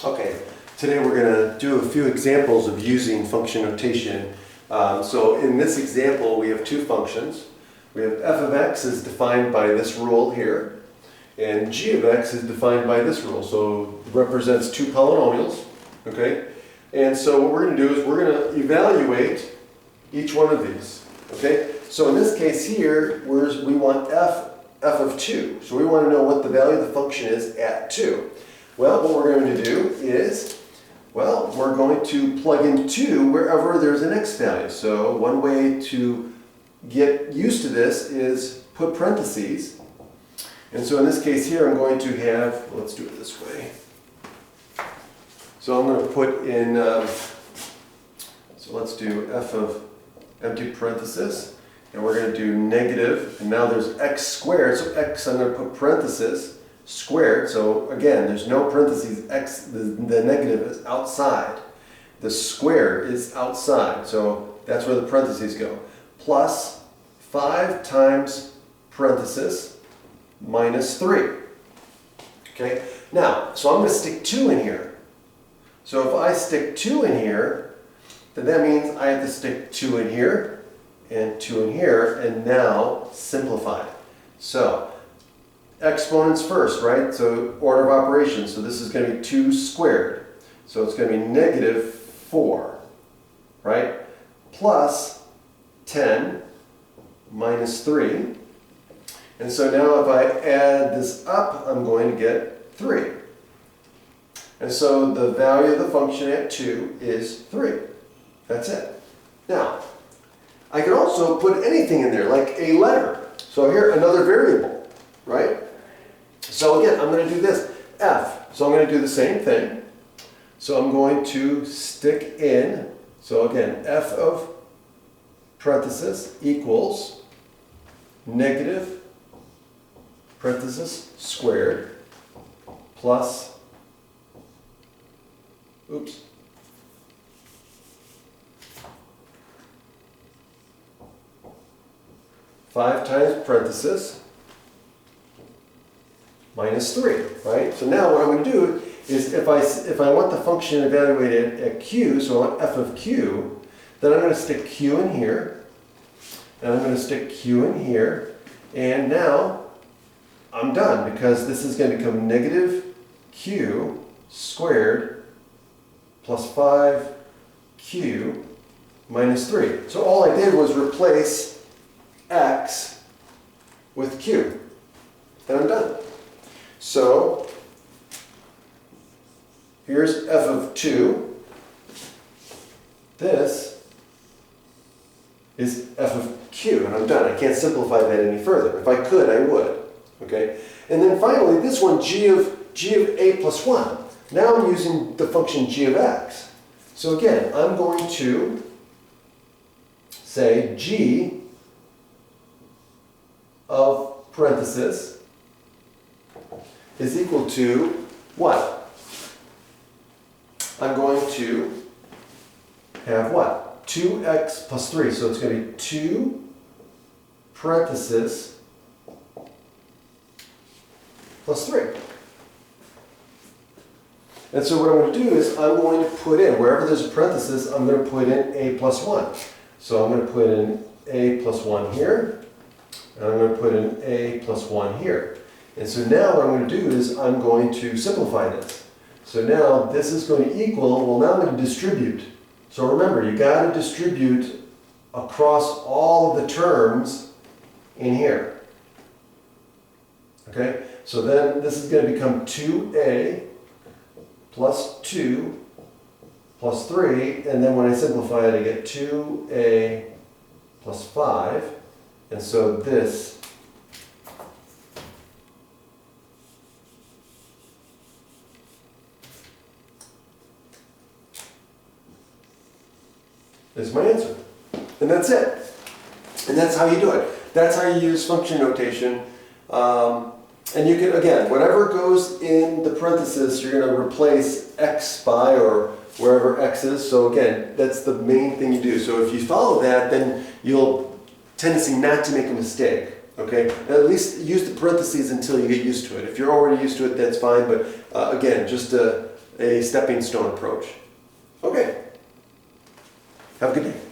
Okay, today we're going to do a few examples of using function notation. So in this example we have two functions. We have f of x is defined by this rule here, and g of x is defined by this rule. So it represents two polynomials, okay? And so what we're going to do is we're going to evaluate each one of these, okay? So in this case here, we want f of 2. So we want to know what the value of the function is at 2. Well, what we're going to do is, well, we're going to plug in 2 wherever there's an x value. So one way to get used to this is put parentheses. And so in this case here, I'm going to have, let's do it this way. So I'm going to put in, so let's do f of empty parenthesis. And we're going to do negative, and now there's x squared, so x, I'm going to put parenthesis, squared, so again, there's no parentheses, x, the negative is outside. The square is outside, so that's where the parentheses go. Plus 5 times parenthesis minus 3. Okay, now, so I'm going to stick 2 in here. So if I stick 2 in here, then that means I have to stick 2 in here, and 2 in here, and now simplify. So, exponents first, right? So, order of operations. So this is going to be 2 squared. So it's going to be negative 4, right? Plus 10 minus 3. And so now if I add this up, I'm going to get 3. And so the value of the function at 2 is 3. That's it. Now, I can also put anything in there, like a letter. So here, another variable, right? So again, I'm going to do this, f. So I'm going to do the same thing. So I'm going to stick in, so again, f of parenthesis equals negative parenthesis squared plus, oops, 5 times parenthesis minus 3, right? So now what I'm going to do is if I want the function evaluated at q, so I want f of q, then I'm going to stick q in here, and I'm going to stick q in here, and now I'm done because this is going to become negative q squared plus 5q minus 3. So all I did was replace x with q, and I'm done. So here's f of 2. This is f of q, and I'm done. I can't simplify that any further. If I could, I would. Okay? And then finally, this one, g of a plus 1. Now I'm using the function g of x. So again, I'm going to say g of parenthesis is equal to what? I'm going to have what? 2x plus 3. So it's going to be 2 parenthesis plus 3. And so what I'm going to do is I'm going to put in, wherever there's a parenthesis, I'm going to put in a plus 1. So I'm going to put in a plus 1 here. And I'm going to put in a plus 1 here. And so now what I'm going to do is I'm going to simplify this. So now this is going to equal, well now I'm going to distribute. So remember, you got to distribute across all of the terms in here. Okay? So then this is going to become 2a plus 2 plus 3. And then when I simplify it, I get 2a plus 5. And so this is my answer. And that's it. And that's how you do it. That's how you use function notation. And you can, again, whatever goes in the parenthesis, you're going to replace x by or wherever x is. So again, that's the main thing you do. So if you follow that, then you'll tendency not to make a mistake. Okay, at least use the parentheses until you get used to it. If you're already used to it, that's fine. But again, just a stepping stone approach. Okay. Have a good day.